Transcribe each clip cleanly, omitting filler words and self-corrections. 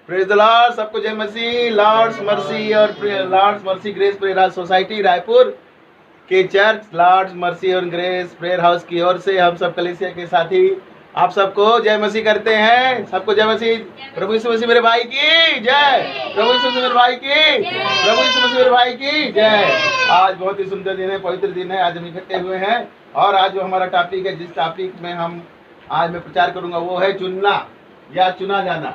Praise the lord. सबको जय मसीह। लॉर्ड्स मर्सी और lord's mercy grace prayer society Raipur के चर्च लॉर्ड्स मर्सी और ग्रेस प्रेयर हाउस की ओर से हम सब कलीसिया के साथी आप सबको जय मसीह करते हैं। सबको जय मसीह। प्रभु यीशु मसीह मेरे भाई की जय। प्रभु यीशु मसीह मेरे भाई की। प्रभु यीशु मसीह मेरे भाई की जय। आज बहुत ही सुंदर दिन है, पवित्र दिन है। आज हम इकट्ठे हुए हैं और आज जो हमारा टॉपिक है, जिस टॉपिक में हम आज मैं प्रचार करूंगा वो है चुनना या चुना जाना।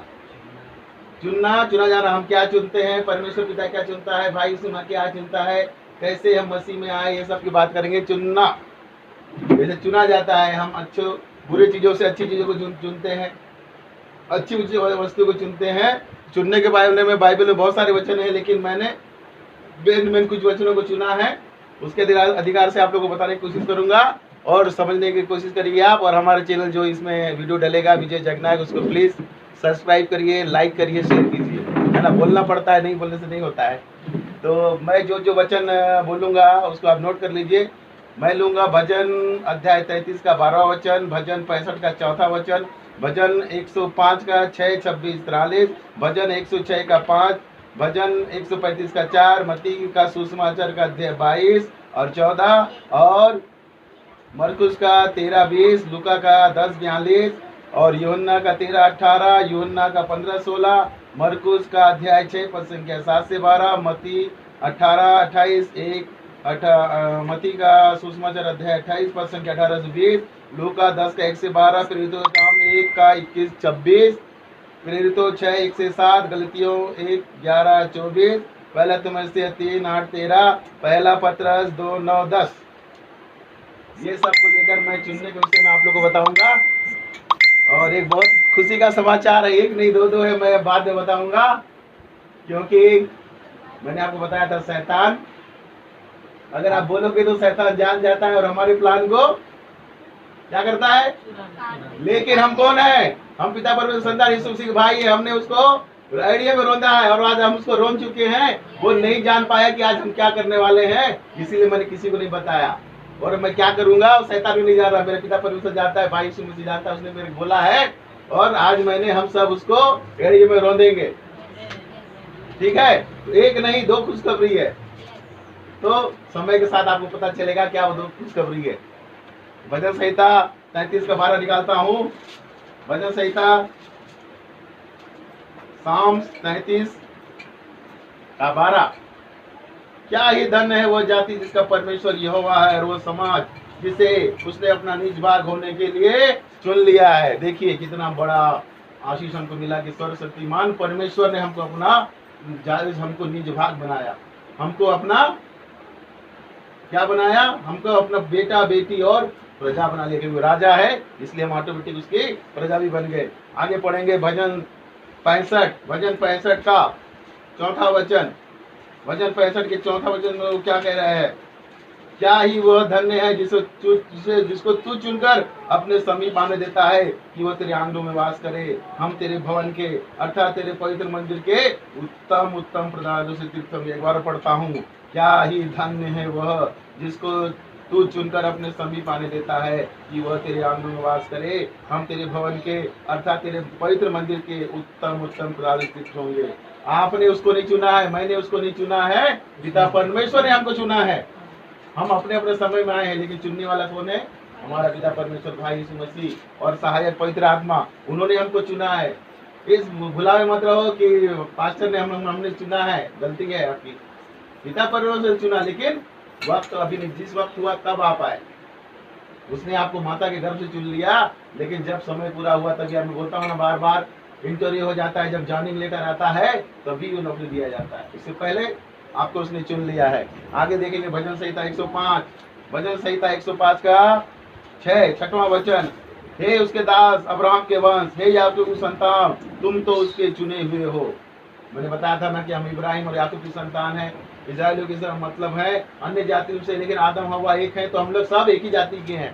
चुनना चुना जाना। हम क्या चुनते हैं, परमेश्वर पिता क्या चुनता है, भाई यीशु क्या चुनता है, कैसे हम मसीह में आए, ये सब की बात करेंगे। चुनना, जैसे चुना जाता है, हम अच्छे बुरी चीजों से अच्छी चीजों को चुनते हैं, अच्छी वस्तु को चुनते हैं। चुनने के बारे में बाइबल में बहुत सारे वचन है, लेकिन मैंने कुछ वचनों को चुना है, उसके अधिकार से आप लोगों को बताने की कोशिश करूंगा और समझने की कोशिश करिए आप। और हमारे चैनल जो इसमें वीडियो डलेगा विजय जगनायक, उसको प्लीज सब्सक्राइब करिए, लाइक करिए, शेयर कीजिए, है ना। बोलना पड़ता है, नहीं बोलने से नहीं होता है। तो मैं जो वचन बोलूंगा उसको आप नोट कर लीजिए। मैं लूंगा भजन अध्याय 33 का 12वां वचन, भजन 65 का 4था वचन, भजन 105 का 6, 26, 43, भजन 106 का 5, भजन 135 का 4, मत्ती का सुसमाचार का अध्याय 22 और 14, और मरकुस का 13, 20, लुका का 10, 42 और यूहन्ना का 13, 18, यूहन्ना का 15, 16, मरकुस का अध्याय 6 पद संख्या 7 से 12, मत्ती 18, 28, 1, मत्ती का सुसमाचार अध्याय 28 पद संख्या 18 से 20, लूका 10 का 1 से 12, प्रेरितों का काम 1 का 21, 26, प्रेरितों 6, 1 से 7, गलतियों 1, 11, 24, पहला तिमुथियुस 3, 8, 13, पहला पत्रस 2, 9, 10। ये सब को लेकर मैं चुनने के विषय में आप लोगों को बताऊंगा। और एक बहुत खुशी का समाचार है, एक नहीं दो है, मैं बाद में बताऊंगा। क्योंकि मैंने आपको बताया था, शैतान अगर आप बोलोगे तो शैतान जान जाता है और हमारे प्लान को क्या करता है। लेकिन हम कौन है, हम पिता परमेश्वर संतान यीशु मसीह भाई है। हमने उसको आइडिया में रोंदा है और आज हम उसको रोन चुके हैं। वो नहीं जान पाया कि आज हम क्या करने वाले हैं, इसीलिए मैंने किसी को नहीं बताया। और मैं क्या करूंगा, शैतान भी नहीं जान रहा, मेरे पिता परमेश्वर जानता है, भाई यीशु मसीह जानता है, उसने मेरे बोला है। और आज मैंने हम सब उसको एड़िए में रोंदेंगे, ठीक है। एक नहीं दो खुशखबरी है। तो समय के साथ आपको पता चलेगा क्या वो दो खुशखबरी है। भजन संहिता 33 का 12 निकालता हूँ। भजन संहिता साम्स 33 का 12। क्या ही धन्य है वो जाति जिसका परमेश्वर यहोवा है, और वो समाज जिसे उसने अपना निज भाग होने के लिए चुन लिया है। देखिए कितना बड़ा आशीष हमको मिला कि सर्वशक्तिमान परमेश्वर ने हमको हमको निज भाग बनाया, हमको अपना क्या बनाया, हमको अपना बेटा बेटी और प्रजा बना लिया। क्योंकि राजा है इसलिए हम ऑटोमेटिक उसकी प्रजा भी बन गए। आगे पढ़ेंगे भजन 65, भजन 65 का 4था वचन। भजन 65 के 4था वचन में वो क्या कह रहा है, क्या ही वह धन्य है जिसको तू चुनकर अपने समीप आने देता है कि वह तेरे आंगनों में वास करे। हम तेरे भवन के अर्थात तेरे पवित्र मंदिर के उत्तम उत्तम प्रदानों से तीर्थ में। एक बार पढ़ता हूँ, क्या ही धन्य है वह जिसको तू चुनकर अपने समीप आने देता है कि वह तेरे आंगनों में वास करे। हम तेरे भवन के अर्थात तेरे पवित्र मंदिर के उत्तम उत्तम प्रदान होंगे। आपने उसको नहीं चुना है, मैंने उसको नहीं चुना है, पिता परमेश्वर ने हमको चुना है। हम अपने अपने समय में आए हैं, लेकिन चुनने वाला कौन है, हमारा पिता परमेश्वर, भाई यीशु मसीह और सहायक पवित्र आत्मा, उन्होंने हमको चुना है। इस भुलावे मत रहो कि पास्टर ने हमने चुना है, गलती है आपकी। पिता परमेश्वर ने चुना, लेकिन वक्त अभी नहीं, जिस वक्त हुआ तब आप आए। उसने आपको माता के गर्भ से चुन लिया, लेकिन जब समय पूरा हुआ तभी मैं बोलता हूँ ना, बार बार इंटरव्यू हो जाता है, जब जॉइनिंग लेटर आता है तभी वो नौकरी दिया जाता है। इससे पहले आपको उसने चुन लिया है। आगे देखेंगे भजन संहिता 105, भजन संहिता 105 का 6वां वचन। हे उसके दास अब्राहम के वंश, हे याकूब की संतान, तुम तो उसके चुने हुए हो। मैंने बताया था ना कि हम इब्राहिम और याकूब की संतान है। इस्राएलियों की मतलब है अन्य जातियों से, लेकिन आदम हवा एक है, तो हम लोग सब एक ही जाति के हैं।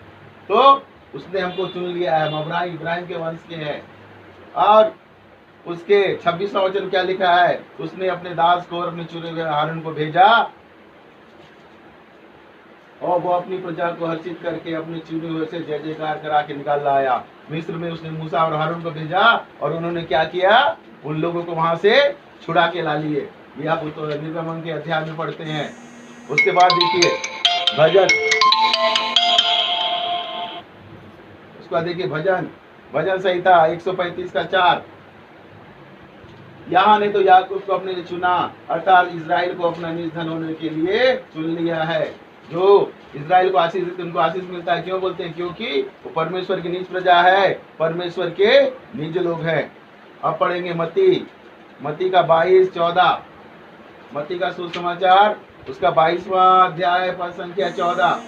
तो उसने हमको चुन लिया है, हम इब्राहिम के वंश के हैं। और उसके 26वां वचन क्या लिखा है, उसने अपने दास को और अपने चुने हुए हारून को भेजा और वो अपनी प्रजा को हर्षित करके अपने चुने हुए से जय जयकार करा के निकाल लाया। मिस्र में उसने मूसा और हारून को भेजा और उन्होंने क्या किया, उन लोगों को वहां से छुड़ा के ला लिए। ये आप तो निर्गमन के अध्याय में पढ़ते हैं। उसके बाद देखिए भजन, उसका देखिए भजन, भजन संहिता 135 का 4। यहाँ ने तो याकूब को अपने लिए चुना, अर्थात इजराइल को अपना निज धन होने के लिए चुन लिया है। जो इजराइल को आशीष देते उनको आशीष मिलता है। क्यों बोलते हैं? क्योंकि वो परमेश्वर की निज प्रजा है, परमेश्वर के निज लोग हैं। अब पढ़ेंगे मत्ती का 22-14, मत्ती का सुसमाचार उसका 22वां अध्याय पद संख्या 14।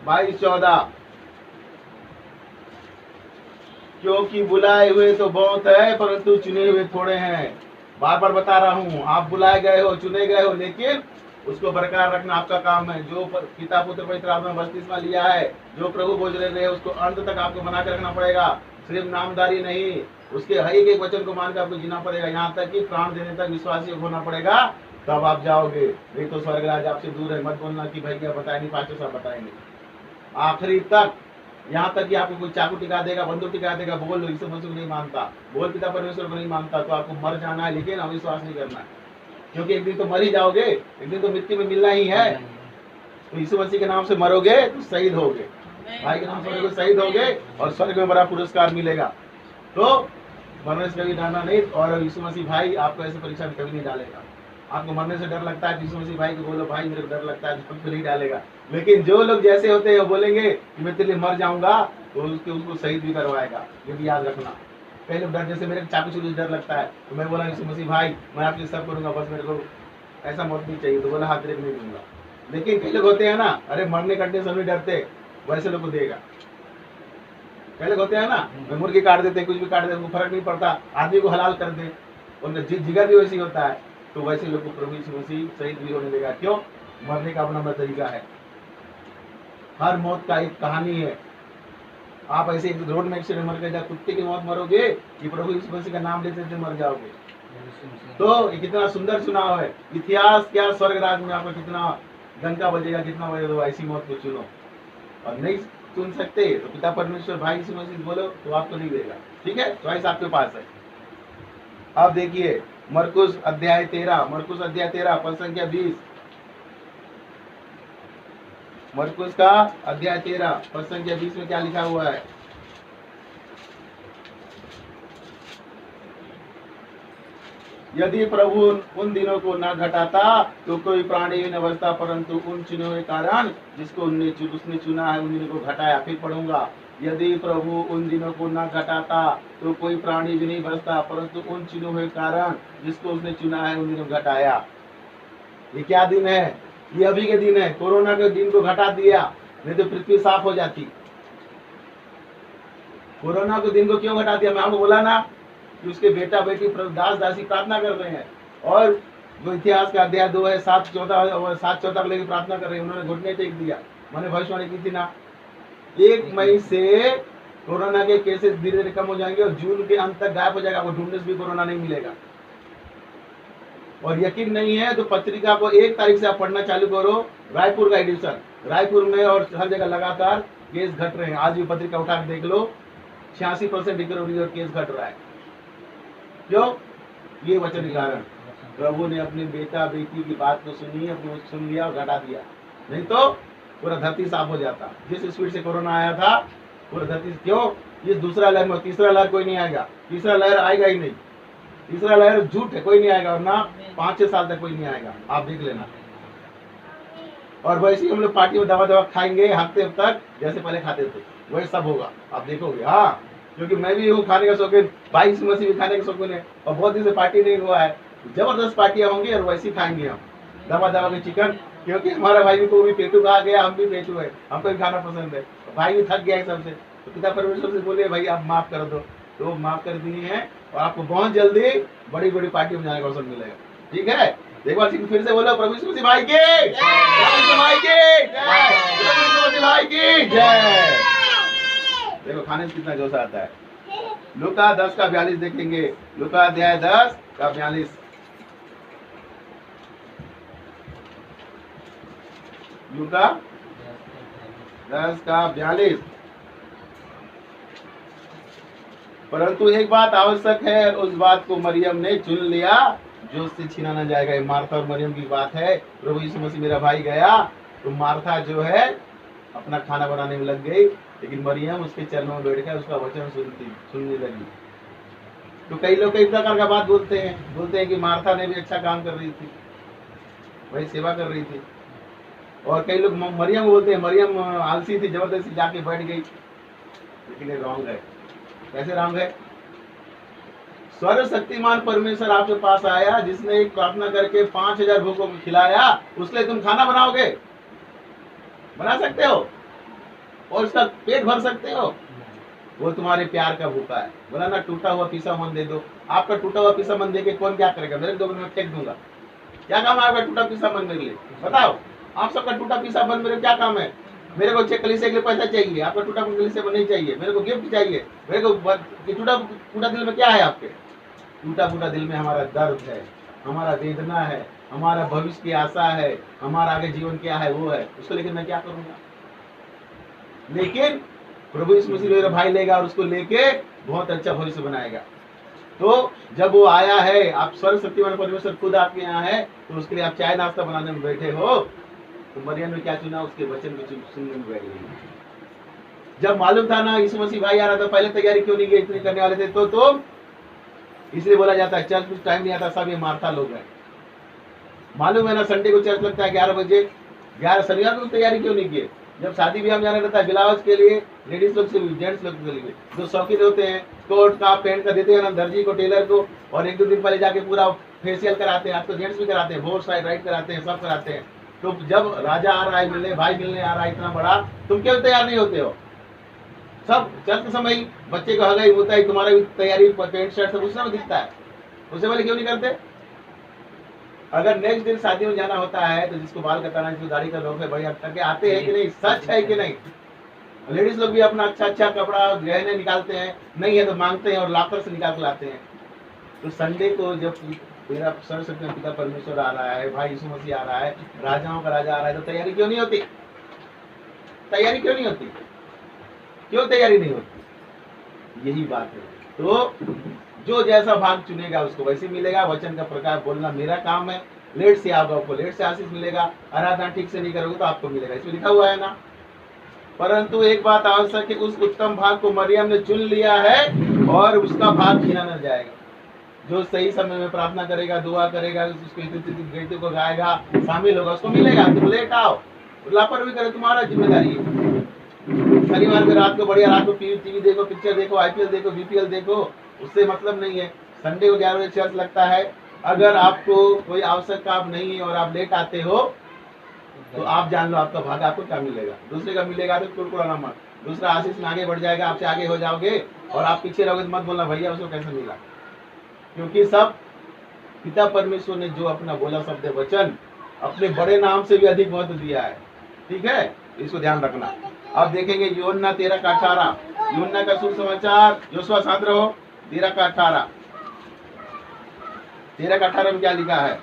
बाईस 14, क्योंकि बुलाए हुए तो बहुत है परंतु चुने हुए थोड़े हैं। बार बार बता रहा हूँ, आप बुलाए गए हो, चुने गए हो, लेकिन उसको बरकरार रखना आपका काम है। जो पिता पुत्र पवित्र आत्मा बपतिस्मा लिया है, जो प्रभु बोझ रहे हैं, उसको अंत तक आपको बना के रखना पड़ेगा। सिर्फ नामदारी नहीं, उसके हर एक वचन को मानकर आपको जीना पड़ेगा। यहाँ तक कि प्राण देने तक विश्वासी होना पड़ेगा, तब आप जाओगे। नहीं तो स्वर्ग राज्य आपसे दूर है। मत बोलना कि भाई क्या बताए नहीं, पास्टर साहब बताएंगे। आखिरी तक, यहाँ तक कि आपको कोई चाकू टिका देगा, बंदूक टिका देगा, बोल लो यीशु मसीह को नहीं मानता, बोल पिता परमेश्वर को नहीं मानता, तो आपको मर जाना है, लेकिन अविश्वास नहीं करना है। क्योंकि एक दिन तो मर ही जाओगे, एक दिन तो मृत्यु में मिलना ही है। तो यीशु मसीह के नाम से मरोगे तो शहीद होगे, भाई के नाम से मरोगे शहीद होगे, और स्वर्ग में बड़ा पुरस्कार मिलेगा। तो मरने से कभी डरना नहीं। और यीशु मसीह भाई आपको ऐसे परीक्षा में कभी नहीं डालेगा। आपको मरने से डर लगता है, यीशु मसीह भाई को बोलो भाई मेरे को डर लगता है, तो नहीं डालेगा। लेकिन जो लोग जैसे होते हैं वो बोलेंगे कि मैं तेरे लिए मर जाऊंगा, तो उसको शहीद भी करवाएगा। लेकिन याद रखना, पहले डर, जैसे मेरे चाकू चुरी डर लगता है, तो मैं बोला यीशु मसीह भाई मैं आपके सब करूंगा, बस मेरे को ऐसा मौत नहीं चाहिए, तो बोला हाथ ब्रेक नहीं दूंगा। लेकिन कई लोग होते हैं ना, अरे मरने कटने से नहीं डरते, वैसे लोग को देगा। कई लोग होते हैं ना, मुर्गी काट देते, कुछ भी काट देते, उनको फर्क नहीं पड़ता, आदमी को हलाल कर दे, उनका जिगर भी वैसी होता है। तो वैसे लोग को प्रभु यीशु मसीह शहीद भी होने देगा। क्यों? मरने का अपना तरीका है। हर मौत का एक कहानी है। आप ऐसे एक रोड में एक्सीडेंट मर गए, कुत्ते की मौत मरोगे कि प्रभु यीशु मसीह का नाम लेते लेते मर जाओगे? तो ये कितना सुंदर चुनाव है। इतिहास क्या, स्वर्ग राज में आपका कितना डंका बजेगा, कितना बजेगा। तो ऐसी मौत को चुनो, और नहीं चुन सकते तो पिता परमेश्वर भाई यीशु मसीह बोलो, तो आपको नहीं देगा। ठीक है, चॉइस आपके पास है। अब देखिए मरकुस अध्याय 13, मरकुस अध्याय 13 पद संख्या 20। मरकुस का अध्याय 13 पद संख्या 20 में क्या लिखा हुआ है? यदि प्रभु उन दिनों को न घटाता तो कोई प्राणी न बचता, परंतु उन चुने हुए कारण जिसको उसने चुना है उन दिनों को घटाया। फिर पढ़ूंगा, यदि प्रभु उन दिनों को न घटाता तो कोई प्राणी भी नहीं बचता, परंतु उन चुने हुए कारण जिसको उसने चुना है उन दिनों को घटाया। ये क्या दिन है? ये अभी के दिन है। कोरोना के दिन को घटा दिया, नहीं तो पृथ्वी साफ हो जाती। कोरोना के दिन को क्यों घटा दिया? मैं आपको बोला ना कि उसके बेटा बेटी दास दासी प्रार्थना कर रहे हैं, और जो इतिहास का अध्याय 2 है 7:14 को लेकर प्रार्थना कर रहे हैं। उन्होंने घुटने टेक दिया। मैंने भविष्यवाणी की थी ना, 1 मई से कोरोना के केसेस धीरे धीरे कम हो जाएंगे, और जून के अंत तक गायब हो जाएगा। आपको ढूंढने से भी कोरोना नहीं मिलेगा। और यकीन नहीं है तो पत्रिका को 1 तारीख से आप पढ़ना चालू करो। रायपुर का एडिशन, रायपुर में और हर जगह लगातार केस घट रहे हैं। आज भी पत्रिका उठा के देख लो, 86% रिकवरी और केस घट रहा है। क्यों? ये वचन के कारण। प्रभु ने अपने बेटा बेटी की बात को सुनी, अपने सुन लिया और घटा दिया, नहीं तो पूरा धरती साफ हो जाता। जिस स्पीड से कोरोना आया था पूरा धरती। क्यों? ये दूसरा लहर में, तीसरा लहर कोई नहीं आएगा, तीसरा लहर आएगा ही नहीं। तीसरा लहर झूठ है, कोई नहीं आएगा, और ना 5-6 साल तक कोई नहीं आएगा, आप देख लेना। और वैसे ही हम लोग पार्टी में दवा खाएंगे हफ्ते तक, जैसे पहले खाते थे वही सब होगा, आप देखोगे। हाँ, क्योंकि मैं भी हूँ खाने का शौकीन, भाई यीशु मसीह भी खाने का शौकीन है, और बहुत दिन से पार्टी नहीं हुआ है। जबरदस्त पार्टियां होंगी और वैसे ही खाएंगे हम दवा के चिकन। क्योंकि हमारा भाई को भी पेटू कहा गया, हम भी पेटू है, हमको भी खाना पसंद है। भाई भी थक गया है सबसे, तो पिता परमेश्वर से बोले भाई आप माफ कर दो, तो माफ कर दिए हैं, और आपको बहुत जल्दी बड़ी बड़ी पार्टी में जाने का अवसर मिलेगा। ठीक है, एक बार फिर से बोलो, प्रभु यीशु मसीह भाई की जय, प्रभु यीशु भाई की जय। देखो खाने से कितना जोश आता है। लूका 10 का 42 देखेंगे, लूका अध्याय 10 का 42। लूका 10 का 42। परंतु एक बात आवश्यक है, उस बात को मरियम ने चुन लिया जो उससे छीना ना जाएगा। ये मार्था और मरियम की बात है। प्रभु यीशु मसीह मेरा भाई गया तो मार्था जो है अपना खाना बनाने में लग गई, लेकिन मरियम उसके चरणों में बैठ कर उसका वचन सुनने लगी। तो कई लोग कई प्रकार का बात बोलते हैं कि मार्था ने भी अच्छा काम कर रही थी, वही सेवा कर रही थी। और कई लोग मरियम बोलते हैं मरियम आलसी थी, जबरदस्ती जाके बैठ गई, लेकिन ये रॉन्ग है। कैसे रॉन्ग है? सर्वशक्तिमान परमेश्वर आपके पास आया, जिसने एक प्रार्थना करके 5000 भूखों को खिलाया, उसके तुम खाना बनाओगे? बना सकते हो और उसका पेट भर सकते हो? वो तुम्हारे प्यार का भूखा है। बोला ना टूटा हुआ पीसा मन दे दो। आपका टूटा हुआ पीसा मन दे के कौन क्या करेगा? मेरे 2 मिनट में फेंक दूंगा। क्या काम है आपका टूटा पीसा मन मेरे लिए? बताओ, आप सबका टूटा पीसा मन मेरे क्या काम है? मेरे को कलीसिया के लिए पैसा चाहिए, आपका टूटा कलीसिया नहीं चाहिए। मेरे को गिफ्ट चाहिए, मेरे को टूटा दिल में क्या है आपके? टूटा दिल में हमारा दर्द है, हमारा वेदना है, हमारा भविष्य की आशा है, हमारा आगे जीवन क्या है वो है। उसको लेकर मैं क्या करूंगा? लेकिन प्रभु यीशु मसीह मेरा भाई लेगा और उसको लेके बहुत अच्छा भविष्य बनाएगा। तो जब वो आया है, आप सर्वशक्तिमान परमेश्वर खुद आपके यहाँ है, तो उसके लिए आप चाय नाश्ता बनाने में बैठे हो, तो मरियम ने क्या चुना? उसके वचन को सुनने में बैठ गई। जब मालूम था ना यीशु मसीह भाई आ रहा था, पहले तैयारी क्यों नहीं की? इतनी करने वाले थे तो इसलिए बोला जाता है चर्च कुछ टाइम नहीं आता, सब ये मार्था लोग हैं। मालूम है ना संडे को चर्च लगता है 11 बजे, 11 शनिवार को तैयारी क्यों नहीं किए? जब शादी ब्याह में जाना रहता है ब्लाउज के लिए, लेडीज लोग से जेंट्स लोग के लिए जो शौकीन होते हैं, कोट का पैंट का देते हैं ना दर्जी को, टेलर को, और 1-2 दिन पहले जाके पूरा फेशियल कराते हैं। आज तो जेंट्स भी कराते हैं, बोर्ड साइड राइट कराते हैं, सब कराते हैं। तो जब राजा आ रहा है मिलने, भाई मिलने आ रहा है इतना बड़ा, तुम क्यों तैयार नहीं होते हो? सब चर्च के समय बच्चे को हगाई होता है, तुम्हारा भी तैयारी पैंट शर्ट सब उस समय दिखता है, उससे पहले क्यों नहीं करते? अगर नेक्स्ट दिन शादी में जाना होता है तो जिसको बाल कटाना, जिसको दाढ़ी कर रहे भाई करके आते हैं कि नहीं? सच है कि नहीं? लेडीज लोग भी अपना अच्छा कपड़ा गहने निकालते हैं, नहीं है तो मांगते हैं और लॉकर से निकाल के लाते हैं। तो संडे को जब मेरा सर्वशक्ति पिता परमेश्वर आ रहा है, भाई यीशु मसीह आ रहा है, राजाओं का राजा आ रहा है, तो तैयारी क्यों नहीं होती? तैयारी क्यों नहीं होती? क्यों तैयारी नहीं होती? यही बात है। तो जो जैसा भाग चुनेगा उसको वैसे मिलेगा। वचन का प्रकार बोलना मेरा काम है। लेट से आओगे आपको लेट से आशीष मिलेगा, आराधना ठीक से नहीं करोगे तो आपको मिलेगा, इसमें लिखा हुआ है ना। परंतु एक बात आवश्यक है, उस उत्तम भाग को मरियम ने चुन लिया है और उसका भाग छीना न जाएगा। जो सही समय में प्रार्थना करेगा, दुआ करेगा, उसको गीत को गाएगा, शामिल होगा, उसको मिलेगा। तुम लेट आओ, लापरवाही करे, तुम्हारा जिम्मेदारी है। शनिवार में रात को बढ़िया, रात को टीवी देखो, पिक्चर देखो, IPL देखो, BPL देखो, उससे मतलब नहीं है। संडे को 11 बजे चर्च लगता है। अगर आपको कोई आवश्यक काम नहीं है और आप लेट आते हो तो आप जान लो आपका भाग आपको क्या मिलेगा। दूसरे का मिलेगा तो कुरकुराना मत, दूसरा आशीष में आगे बढ़ जाएगा, आपसे आगे हो जाओगे और आप पीछे रहोगे तो मत बोलना भैया उसको कैसे मिला, क्योंकि सब पिता परमेश्वर ने जो अपना बोला शब्द वचन अपने बड़े नाम से भी अधिक महत्व दिया है। ठीक है, इसको ध्यान रखना। अब देखेंगे यूहन्ना 13:18, यूहन्ना का सुसमाचार, योशुआ साथ रहो, 13:18 में क्या लिखा है?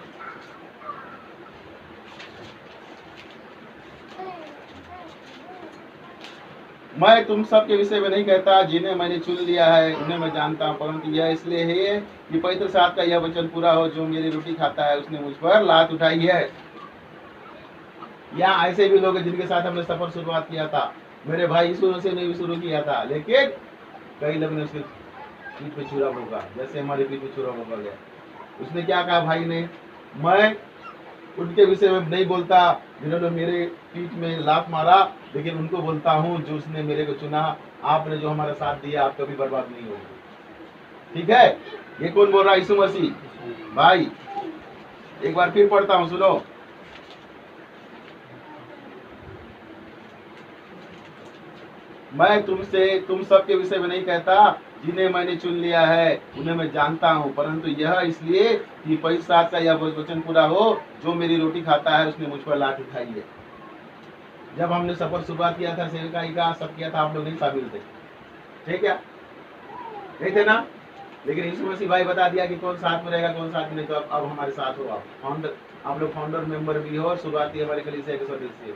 मैं तुम सब के विषय में नहीं कहता, जिन्हें मैंने चुन लिया है उन्हें मैं जानता हूँ, परंतु यह इसलिए है कि पवित्र शास्त्र का यह वचन पूरा हो, जो मेरी रोटी खाता है उसने मुझ पर लात उठाई है। यहाँ ऐसे भी लोग हैं जिनके साथ हमने सफर शुरुआत किया था, मेरे भाई यीशु मसीह ने भी शुरू किया था, लेकिन कई लोग ने उसके पीठ पे छुरा भोगा, जैसे हमारे पीठ पे छुरा भोगा गया। उसने क्या कहा भाई ने? मैं उनके विषय में नहीं बोलता जिन्होंने मेरे पीठ में लात मारा, लेकिन उनको बोलता हूँ जो उसने मेरे को चुना। आपने जो हमारा साथ दिया, आप कभी बर्बाद नहीं होंगे। ठीक है, ये कौन बोल रहा है? यीशु मसीह। भाई एक बार फिर पढ़ता हूँ, सुनो। मैं तुम सबके विषय में नहीं कहता, जिन्हें मैंने चुन लिया है उन्हें मैं जानता हूँ, परंतु यह इसलिए कि पवित्र शास्त्र का यह वचन पूरा हो, जो मेरी रोटी खाता है उसने मुझ पर लात उठाई है। जब हमने सफर शुरुआत किया था, सेवकाई का सब किया था, आप लोग नहीं शामिल थे, ठीक है? नहीं थे ना? लेकिन यीशु मसीह भाई बता दिया कि कौन साथ में रहेगा, कौन साथ में नहीं। तो अब हमारे साथ हो, आप लोग फाउंडर मेंबर भी हो और शुरुआती हमारे कलीसिया के सदस्य।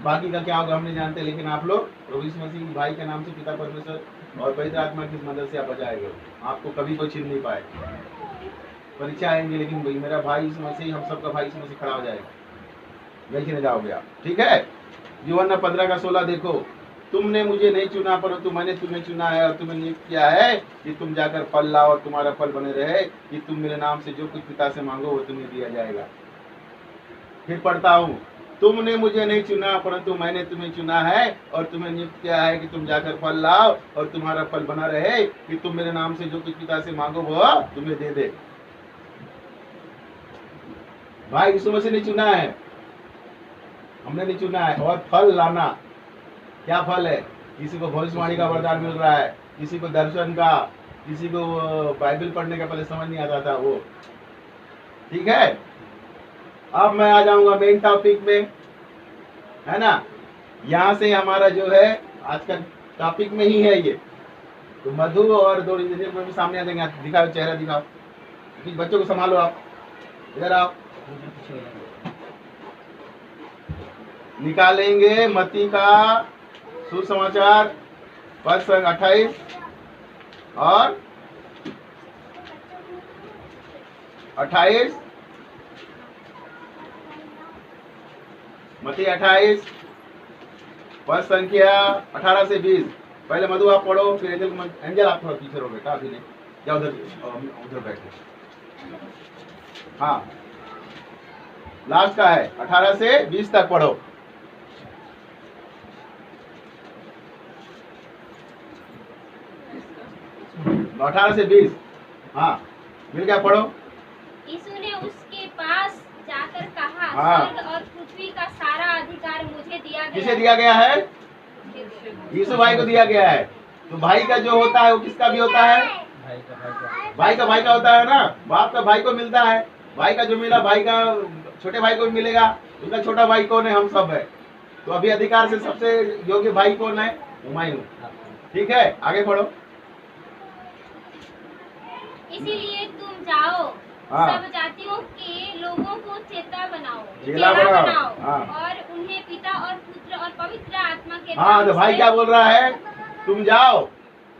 बाकी का क्या होगा हम नहीं जानते, लेकिन आप लोग प्रभु यीशु मसीह भाई के नाम से पिता परमेश्वर और पवित्र आत्मा की मदद से आप बचाएंगे, आपको कभी कोई छीन नहीं पाएगा। परीक्षा आएंगे लेकिन भाई मेरा भाई यीशु मसीह, हम सबका भाई यीशु मसीह खड़ा हो जाएगा, नहीं छीने जाओगे आप, ठीक है। यूहन्ना 15:16 देखो, तुमने मुझे नहीं चुना परंतु मैंने तुम्हें चुना है और तुम्हें नियुक्त किया है कि तुम जाकर फल लाओ और तुम्हारा फल बने रहे, कि तुम मेरे नाम से जो कुछ पिता से मांगो वो तुम्हें दिया जाएगा। फिर पढ़ता हूँ, तुमने मुझे नहीं चुना परंतु मैंने तुम्हें चुना है और तुम्हें नियुक्त किया है कि तुम जाकर फल लाओ और तुम्हारा फल बना रहे, कि तुम मेरे नाम से जो कुछ पिता से मांगो वो तुम्हें दे दे। भाई यीशु मसीह ने चुना है, हमने नहीं चुना है। और फल लाना, क्या फल है? किसी को भविष्यवाणी का वरदान मिल रहा है, किसी को दर्शन का, किसी को बाइबल पढ़ने का पहले समझ नहीं आता था वो, ठीक है। अब मैं आ जाऊंगा मेन टॉपिक में, है ना। यहाँ से हमारा जो है आज का टॉपिक में ही है ये। तो मधु और दो इंजीनियर में भी सामने आ जाएंगे, दिखाओ चेहरा दिखाओ, बच्चों को संभालो, आप इधर आओ। निकालेंगे मत्ती का सुसमाचार पद संख्या 28 और 28, मत्ती 28 पद संख्या 18 से 20। पहले मधु आप पढ़ो, फिर एंजल आप थोड़ा पीछे रहो बेटा, अभी नहीं या उधर बैठे। हाँ, लास्ट का है 18 से 20 तक पढ़ो। 18 से 20, हाँ मिल गया, पढ़ो। यीशु ने उसके पास जाकर कहा, हाँ। स्वर्ग और पृथ्वी का सारा अधिकार मुझे दिया गया। किसे दिया गया है? यीशु भाई को दिया गया है। तो भाई का जो होता है वो किसका भी होता है? भाई का होता है ना। बाप का भाई को मिलता है, भाई का जो मिला भाई का छोटे भाई को भी मिलेगा। उनका छोटा भाई कौन है? हम सब है। तो अभी अधिकार से सबसे योग्य भाई कौन है? मैं हूँ, ठीक है। आगे पढ़ो। इसीलिए तुम जाओ, हाँ। सब जातियों के लोगों को चेला चेला बनाओ। हाँ। और उन्हें पिता और पुत्र और पवित्र आत्मा के हाँ, नाम तो भाई से- क्या बोल रहा है? तुम जाओ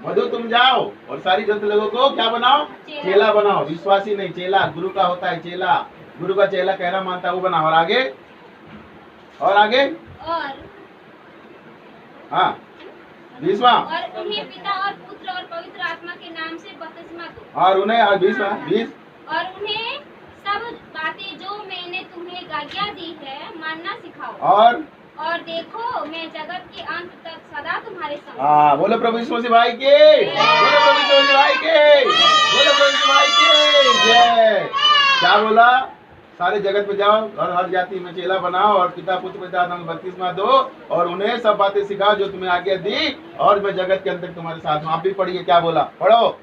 मधु, तुम जाओ और सारी जनता लोगों को क्या बनाओ? चेला बनाओ। विश्वासी नहीं, चेला। गुरु का होता है चेला, गुरु का चेला कहना मानता है वो बनाओ। और आगे, और आगे, और हाँ 20वां, और उन्हें पिता और पुत्र और पवित्र आत्मा के नाम से बपतिस्मा दो। और उन्हें 20वां 20, और उन्हें सब बातें जो मैंने तुम्हें आज्ञा दी है मानना सिखाओ। और देखो मैं जगत के अंत तक सदा तुम्हारे संग। हाँ, बोलो प्रभु यीशु मसीह भाई के, बोलो प्रभु यीशु मसीह भाई के, बोलो प्रभु यीशु भाई के जय। क्या बोला? सारे जगत में जाओ और हर जाति में चेला बनाओ और पिता पुत्र पवित्र आत्मा को बपतिस्मा दो और उन्हें सब बातें सिखाओ जो तुम्हें आज्ञा दी, और मैं जगत के अंत तक तुम्हारे साथ हूँ। आप भी पढ़िए, क्या बोला? पढ़ो।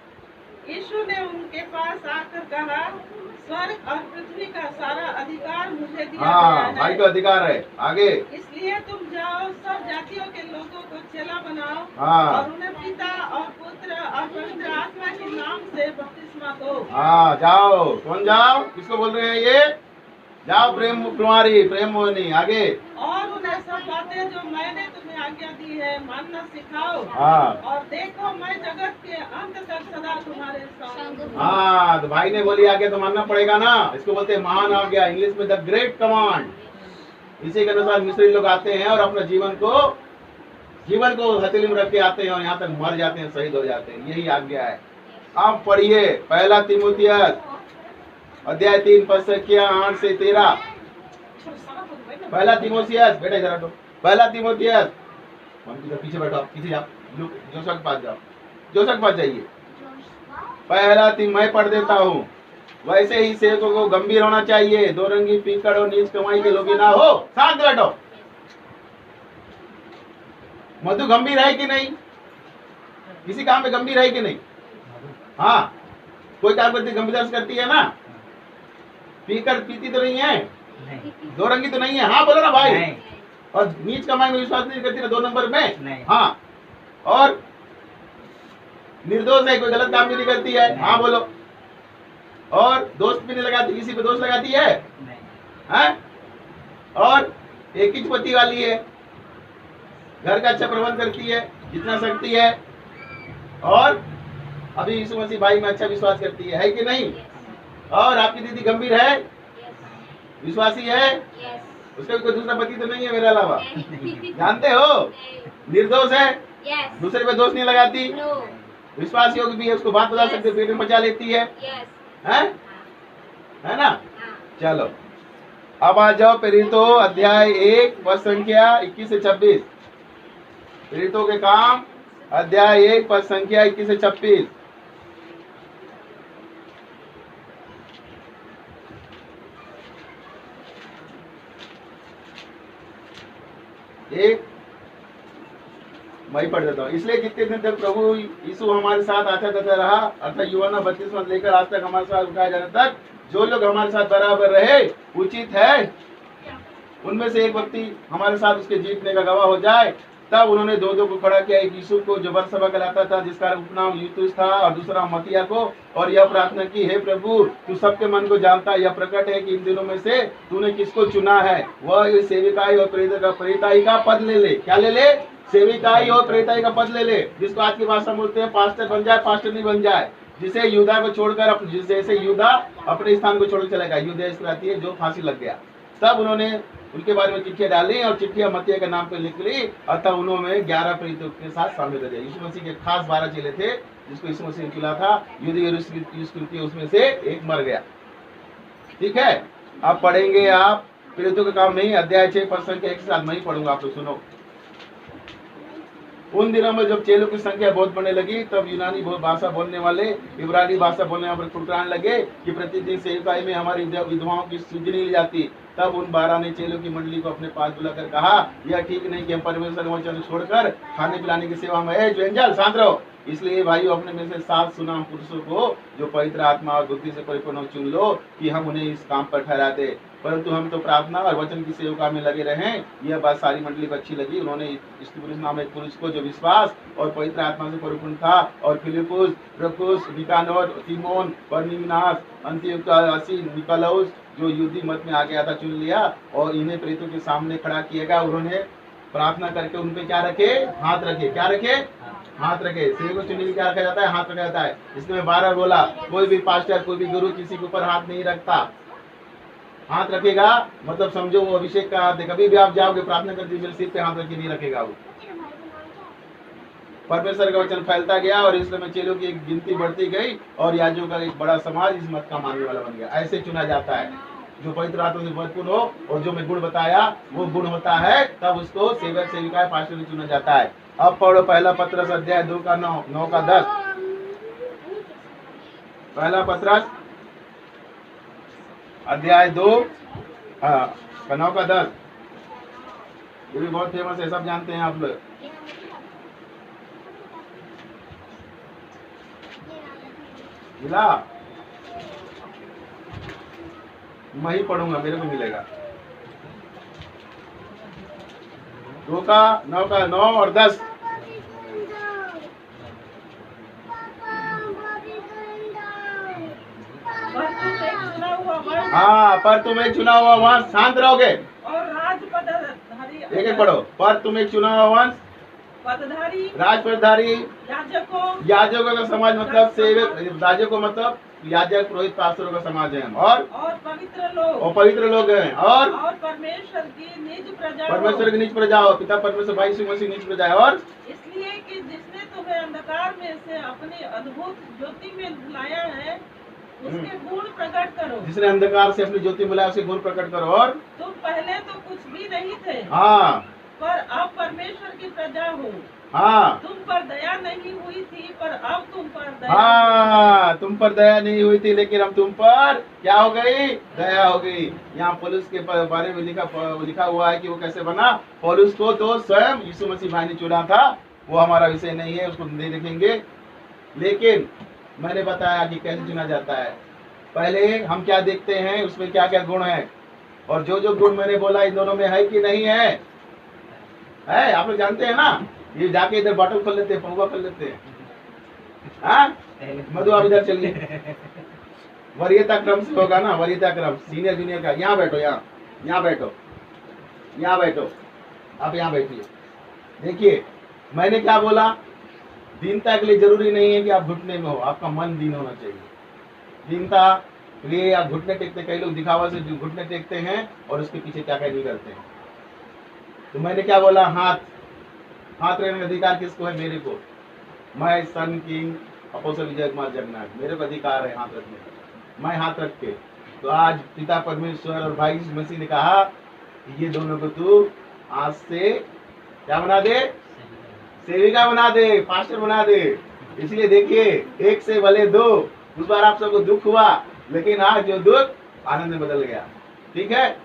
यीशु ने उनके पास आकर कहा, स्वर्ग और पृथ्वी का सारा अधिकार मुझे दिया हाँ, गया भाई है। का अधिकार है। आगे, इसलिए तुम जाओ, सब जातियों के लोगों को चेला बनाओ। हाँ। और उन्हें पिता और पुत्र और पवित्र आत्मा के नाम से बपतिस्मा दो। हाँ, जाओ। कौन जाओ? किसको बोल रहे हैं ये? जाओ प्रेम कुमारी, प्रेम मोहिनी। आगे, और उन्हें सब बातें जो मैंने तुम्हें आज्ञा दी है मानना सिखाओ। हाँ। और देखो मैं जगत के अंत तक सदा तुम्हारे संग हूँ। हाँ, तो भाई ने बोली आगे तो मानना पड़ेगा ना। इसको बोलते हैं महान आज्ञा, इंग्लिश में द ग्रेट कमांड। इसी के अनुसार मिस्री लोग आते हैं और अपना जीवन को हथेली में रख के आते हैं और यहाँ तक मर जाते हैं, शहीद हो जाते हैं। यही आज्ञा है। आप पढ़िए 1 तीमुथियुस अध्याय 3 पद संख्या 8 से 13। 1 तीमुथियुस, बेटा इधर हटो। 1 तीमुथियुस, पीछे बैठो, पीछे जाओ, जोशा के पास जाओ, जोशा के पास जाइए। 1 मैं पढ़ देता हूँ। वैसे ही सेवकों को गंभीर होना चाहिए, दो रंगी, पीकड़ और नीच कमाई के लोग ना हो। शांत बैठो। मधु गंभीर है कि नहीं? किसी काम में गंभीर है कि नहीं? हाँ, कोई काम करती गंभीरता से करती है ना। पीकर पीती तो नहीं है, दो रंगी तो नहीं है। हाँ बोलो ना भाई। नहीं। और नीच कमाई में विश्वास नहीं करती ना 2 नंबर में। नहीं। हाँ, और निर्दोष है, कोई गलत काम भी नहीं करती है। हाँ बोलो। और दोस्त भी नहीं लगाती, किसी पे दोस्त लगाती है? नहीं। हैं? और एक ही पति वाली है, घर का अच्छा प्रबंध करती है जितना सकती है, और अभी यीशु मसीह भाई में अच्छा विश्वास करती है कि नहीं? और आपकी दीदी गंभीर है, विश्वासी है, उसका कोई दूसरा पति तो नहीं है मेरे अलावा, जानते हो? निर्दोष है, दूसरे पे दोष नहीं लगाती, विश्वास योग्य भी है, उसको बात बता सकते, पेट में पचा लेती है, है ना? चलो अब आ जाओ प्रेरितों अध्याय 1 पद संख्या 21 से 26। प्रेरितों के काम अध्याय 1 पद संख्या 21 से 26। एक मैं पढ़ देता हूँ। इसलिए जितने दिन तक प्रभु यीशु हमारे साथ आता जाता रहा, अर्थात यूहन्ना बपतिस्मा लेकर आज तक हमारे साथ उठाए जाने तक जो लोग हमारे साथ बराबर रहे, उचित है उनमें से एक व्यक्ति हमारे साथ उसके जीतने का गवाह हो जाए। तब उन्होंने दो को खड़ा किया, एक यीशु को जो बरसभा कहलाता था जिसका उपनाम यूतुस था, और दूसरा मतिया को, और यह प्रार्थना की, हे प्रभु तू सबके मन को जानता, यह प्रकट है कि इन दिनों में से तूने किसको चुना है, वह सेविकाई और प्रेरिताई का पद ले ले। क्या ले ले? सेविकाई और प्रेरिताई का पद ले ले, जिसको आज की भाषा बोलते हैं पास्टर बन जाए, पास्टर नहीं बन जाए, जिसे यूदा को छोड़कर, जैसे यूदा अपने स्थान को छोड़कर चलेगा, यूदा इसको आती है जो फांसी लग गया। तब उन्होंने उनके बारे में चिट्ठियां डाली और चिट्ठियां मत्तिया के नाम पर लिख ली, अतः उन्होंने 11 प्रेरितों के साथ शामिल कर दिया। यीशु मसीह के खास 12 चेले थे जिसको यीशु मसीह ने चुना था, यूदा उसमें से एक मर गया। ठीक है, अब पढ़ेंगे आप प्रेरितों के काम नहीं, अध्याय 6 पद संख्या 1 के साथ मैं ही पढ़ूंगा, आप लोग सुनो। उन दिनों में जब चेलों की संख्या बहुत बढ़ने लगी, तब यूनानी भाषा बोलने वाले इब्रानी भाषा बोलने वाले ठुकराने लगे कि प्रतिदिन सेवकाई में हमारी विधवाओं की सुधि नहीं ली जाती। तब उन 12 ने चेलों की मंडली को अपने पास बुलाकर कहा, यह ठीक नहीं कि हम परमेश्वर के वचन छोड़कर खाने पिलाने की सेवा में है। जो एंजल शांत रहो। इसलिए भाइयों अपने में से 7 सुनाम पुरुषों को जो पवित्र आत्मा और बुद्धि से परिपूर्ण चुन लो कि हम उन्हें इस काम पर ठहराते, परंतु हम तो प्रार्थना और वचन की सेवका में लगे रहें। यह बात सारी मंडली को अच्छी लगी। उन्होंने पुरुष नाम एक पुरुष को जो विश्वास और पवित्र आत्मा से परिपूर्ण था, और फिलिपुस, प्रकुस, निकानोर, तिमोन, परनिमिनास, अंतियोखुस, निकोलाउस जो यहूदी मत में आ गया था, चुन लिया और इन्हें प्रेरितों के सामने खड़ा किया गया। उन्होंने प्रार्थना करके उन पे क्या रखे? हाथ रखे। क्या रखे? हाथ रखे। सेवक को चुनने के क्या रखा जाता है? हाथ रखा जाता है। इसलिए 12 बोला, कोई भी पास्टर, कोई भी गुरु किसी के ऊपर हाथ नहीं रखता। हाथ रखेगा मतलब समझो वो अभिषेक का हाथ है। कभी भी आप जाओगे प्रार्थना करते मेरे सिर पे हाथ रख के नहीं रखेगा वो। परमेश्वर का वचन फैलता गया और इसलिए चेलों की एक गिनती बढ़ती गई और याजकों का एक बड़ा समाज इस मत का मानने वाला बन गया। ऐसे चुना जाता है जो पवित्र आत्मा से भरपूर हो, और जो मैं गुण बताया वो गुण होता है, तब उसको सेवक सेविका पास्टर में चुना जाता है। अब पढ़ो पहला पत्रस अध्याय 2 का 9 का 10। पहला पत्रस अध्याय 2 का 9 का 10। ये भी बहुत फेमस है, सब जानते हैं आप लोग। मिला? मैं ही पढ़ूंगा, मेरे को मिलेगा। 2 का 9 का 9 और 10। हाँ, पर तुम एक चुना हुआ वंश, शांत रहोगे और राजपदधारी, एक एक पढ़ो। पर तुम एक चुना हुआ वंश, पदधारी, राजपदधारी, याजकों का समाज, मतलब सेवक, याजकों मतलब याजक, पुरोहित, पास्टरों का समाज है। और पवित्र लोग हैं, और परमेश्वर की निज प्रजा हो। पिता परमेश्वर भाई यीशु मसीह निज प्रजा है। और इसलिए कि जिसने तुम्हें अंधकार में से अपनी अद्भुत ज्योति में बुलाया है, उसके गुण प्रकट करो। जिसने अंधकार से अपनी ज्योति बुलाया उसके गुण प्रकट करो। और तुम पहले तो कुछ भी नहीं थे, हाँ, पर अब परमेश्वर की प्रजा हो। हाँ, तुम पर दया नहीं हुई थी, पर अब तुम पर दया। हाँ, तुम पर दया नहीं हुई थी, लेकिन हम तुम पर क्या हो गई? दया हो गई। यहाँ पौलुस के बारे में लिखा हुआ है कि वो कैसे बना। पौलुस को तो स्वयं यीशु मसीह भाई ने चुना था, वो हमारा विषय नहीं है, उसको नहीं देखेंगे। लेकिन मैंने बताया कि कैसे चुना जाता है। पहले हम क्या देखते हैं, उसमें क्या क्या गुण है, और जो जो गुण मैंने बोला इन दोनों में है कि नहीं है? आप लोग जानते हैं ना। ये जाके इधर बॉटल खोल लेते हैं, पौवा खोल लेते हैं। मधु आप इधर चलिए। वरीयता क्रम से होगा ना, वरीयता क्रम, सीनियर जूनियर का। यहाँ बैठो, यहाँ बैठो, यहाँ बैठो, आप यहाँ बैठिए। देखिए मैंने क्या बोला, दीनता के लिए जरूरी नहीं है कि आप घुटने में हो, आपका मन दीन होना चाहिए। दीनता के लिए आप घुटने टेकते, कई लोग दिखावा से घुटने टेकते हैं और उसके पीछे क्या नहीं करते हैं। तो मैंने क्या बोला, हाथ रखने का अधिकार किसको है? मेरे को। मैं son king apostle Vijay Kumar Jagannath, मेरे को अधिकार है हाथ रखने का। मैं हाथ रख के, तो आज पिता परमेश्वर और भाई यीशु मसीह ने कहा कि ये दोनों को तू आज से क्या बना दे? सेविका बना दे, पास्टर बना दे। इसलिए देखिए, एक से भले दो। उस बार आप सबको दुख हुआ, लेकिन आज जो दुख आनंद में बदल गया। ठीक है,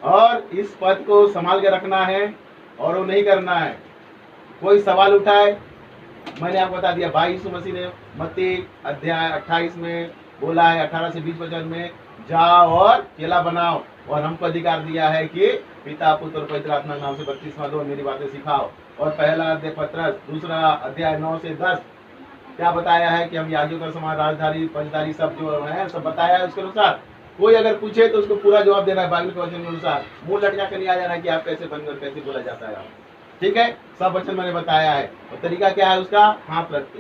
और इस पद को संभाल के रखना है और वो नहीं करना है। कोई सवाल उठाए, मैंने आपको बता दिया, भाई यीशु मसीह ने मत्ती अध्याय 28 में बोला है, 18 से 20 वचन में, जाओ और चेला बनाओ, और हमको अधिकार दिया है कि पिता पुत्र और पवित्र आत्मा के नाम से बपतिस्मा दो, मेरी बातें सिखाओ। और पहला अध्याय पत्रस, दूसरा अध्याय 9 से 10 क्या बताया है कि हम याजकों का समान, राजधारी, पंचधारी सब जो है सब बताया है उसके अनुसार। कोई अगर पूछे तो उसको पूरा जवाब देना है बाइबल के वचन के अनुसार। मुंह लटका कर नहीं आ जाना कि आप कैसे बनकर कैसे बोला जाता है। ठीक है, सब वचन मैंने बताया है। और तरीका क्या है उसका? हाथ रख के।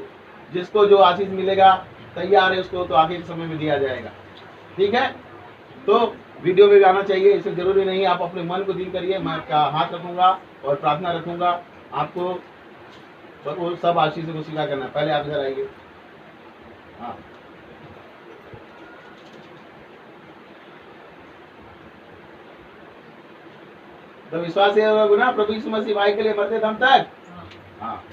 जिसको जो आशीष मिलेगा तैयार है उसको तो आखिर के समय में दिया जाएगा। ठीक है, तो वीडियो में भी आना चाहिए, इससे जरूरी नहीं आप अपने मन को दीन करिए। मैं आपका हाथ रखूंगा और प्रार्थना रखूंगा, आपको वो सब आशीष को स्वीकार करना है। पहले आप इधर आइए। हाँ, तो विश्वास है ना प्रभु यीशु मसीह भाई के लिए मरते दम तक। हाँ,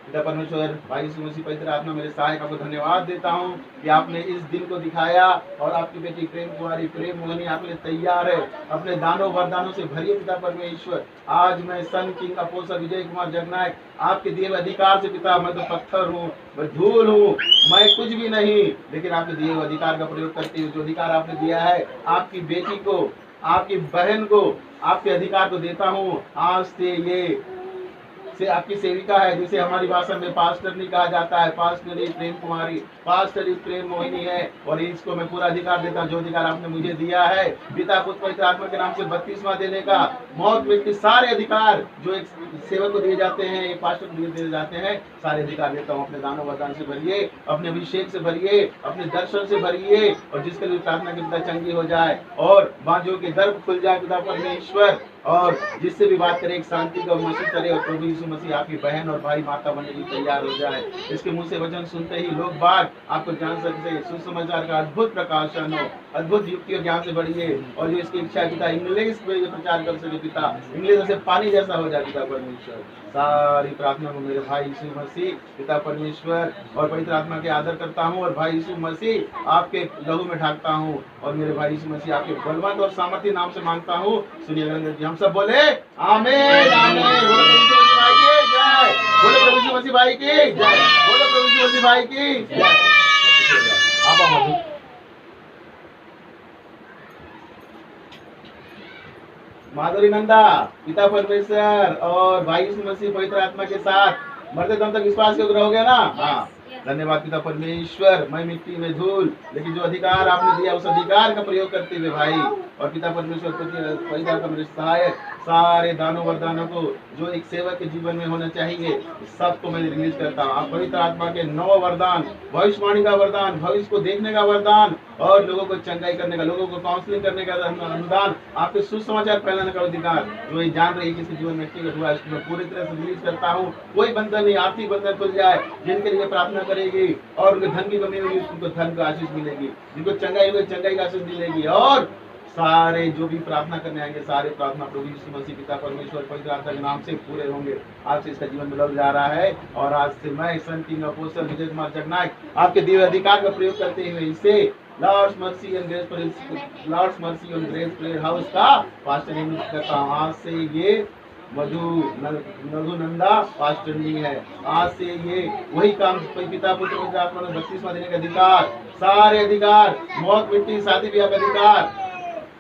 पिता परमेश्वर, भाई यीशु मसीह, पवित्र आत्मा, मेरे सहायक, आपको धन्यवाद देता हूँ कि आपने इस दिन को दिखाया और आपकी बेटी प्रेम कुमारी, प्रेम मोहनी आपके लिए तैयार है। अपने दानों वरदानों से भरिए पिता परमेश्वर। आज मैं son king apostle Vijay Kumar Jagannath आपके दिए हुए अधिकार से, पिता मैं तो पत्थर हूँ, मैं धूल हूँ, मैं कुछ भी नहीं, लेकिन आपके दिए हुए अधिकार का प्रयोग करते हुए जो अधिकार आपने दिया है आपकी बेटी को, आपकी बहन को, आपके अधिकार को देता हूँ। आज से ये से आपकी सेविका है, जिसे हमारी भाषा में पास्टर नहीं कहा जाता है, पास्टरी प्रेम कुमारी, पास्टरी प्रेम मोहिनी है, और इसको मैं पूरा अधिकार देता हूँ जो अधिकार आपने मुझे दिया है पिता पुत्र पवित्र आत्मा के नाम से बपतिस्मा देने का, मौत मृत्यु सारे अधिकार जो एक सेवक को दिए जाते हैं, एक पास्टर को दिए जाते हैं, सारे अधिकार देता हूँ। अपने दानों वरदान से भरिए, अपने अभिषेक से भरिए, अपने दर्शन से भरिए, और जिसके लिए प्रार्थना की पिता चंगी हो जाए और बांझों के दर्द खुल जाए पिता परमेश्वर, और जिससे भी बात करे एक शांति का महसूस करे, और प्रभु यीशु मसीह आपकी बहन और भाई माता बनने की तैयार हो जाए। इसके मुंह से वचन सुनते ही लोग बात आपको जान सकते, सुसमाचार का अद्भुत प्रकाशन हो, अद्भुत युक्ति और ज्ञान से बढ़िए, और जो इसकी इच्छा है पिता इंग्लिश में प्रचार कर सके पिता, इंग्लिश से पानी जैसा हो जाए पिता परमेश्वर। सारी प्रार्थना को मेरे भाई यीशु मसीह पिता परमेश्वर और पवित्र आत्मा के आदर करता हूँ, और भाई यीशु मसीह आपके लहू में ढाकता हूँ, और मेरे भाई यीशु मसीह आपके बलवंत और सामर्थ्य नाम से मांगता हूँ। सुनिए, हम सब बोले आमीन आमीन। बोले प्रभु यीशु मसीह भाई की जय, बोले प्रभु यीशु मसीह भाई की जय। आप माधुरी नंदा, पिता परमेश्वर और भाई यीशु मसीह पवित्र आत्मा के साथ मरते दम तक विश्वास योग्य रहोगे ना? हाँ, धन्यवाद पिता परमेश्वर। मैं मिट्टी में धूल, लेकिन जो अधिकार आपने दिया उस अधिकार का प्रयोग करते हुए भाई और पिता परमेश्वर पवित्र आत्मा मेरे सहायक, सारे दानों वरदानों को जो एक सेवक के जीवन में होना चाहिए सबको मैं रिलीज करता हूँ। आप पवित्र आत्मा के 9 वरदान, भविष्यवाणी का वरदान, भविष्य को देखने का वरदान, और लोगों को चंगाई करने का, लोगों को काउंसलिंग करने का अनुदान, आपके सुसमाचार फैलाने का अधिकार, जो ये जान रही है किसी जीवन में व्यक्तिगत हुआ, इसको मैं पूरी तरह से रिलीज करता हूँ। कोई बंधन नहीं, आर्थिक बंधन खुल जाए। जिनके लिए प्रार्थना करेगी और उनके धन की कमी होगी उनको धन का आशीष मिलेगी, जिनको चंगाई होगी चंगाई का आशीष मिलेगी, और सारे जो भी प्रार्थना करने आएंगे सारे प्रार्थना प्रभु यीशु मसीह पिता परमेश्वर पवित्र आत्मा के नाम से पूरे होंगे। आज से इसका जीवन बदल जा रहा है, और आज से मैं son king apostle Vijay Kumar Jagannath आपके दिव्य अधिकार का प्रयोग करते हुए इसे lord's mercy and grace prayer house का पास्टर नियुक्त करता हूँ। आज से ये मधुनंदा पास्टर नहीं है, आज से ये वही काम पिता पुत्र पवित्र आत्मा ने बपतिस्मा देने का अधिकार, सारे अधिकार, मौत मिट्टी शादी ब्याह का अधिकार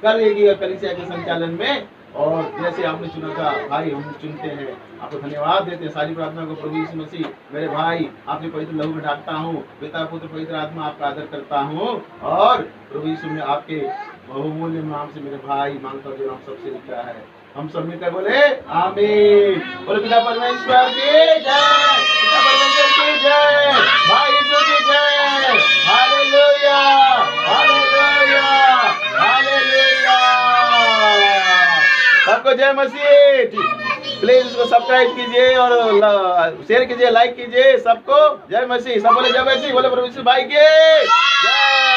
कर लेगी और कलीसिया के संचालन में, और जैसे आपने चुना था भाई हम चुनते हैं। आपको धन्यवाद देते हैं। सारी प्रार्थना को प्रभु यीशु मसीह मेरे भाई आपके पवित्र लहू में ढाकता हूँ। पिता पुत्र पवित्र आत्मा आपका आदर करता हूँ, और प्रभु यीशु में आपके बहुमूल्य नाम से मेरे भाई मांगता हूँ जो हम सबसे लिखा है। हम सब मिलकर बोले आमीन। बोले पिता परमेश्वर की जय, पिता परमेश्वर की जय, भाई यीशु की जय। Hallelujah, hallelujah, hallelujah. सबको जय मसीह। प्लीज इसको सब्सक्राइब कीजिए और शेयर कीजिए, लाइक कीजिए। सबको जय मसीह। सब बोले जय मसीह, बोले प्रभु यीशु भाई के जय।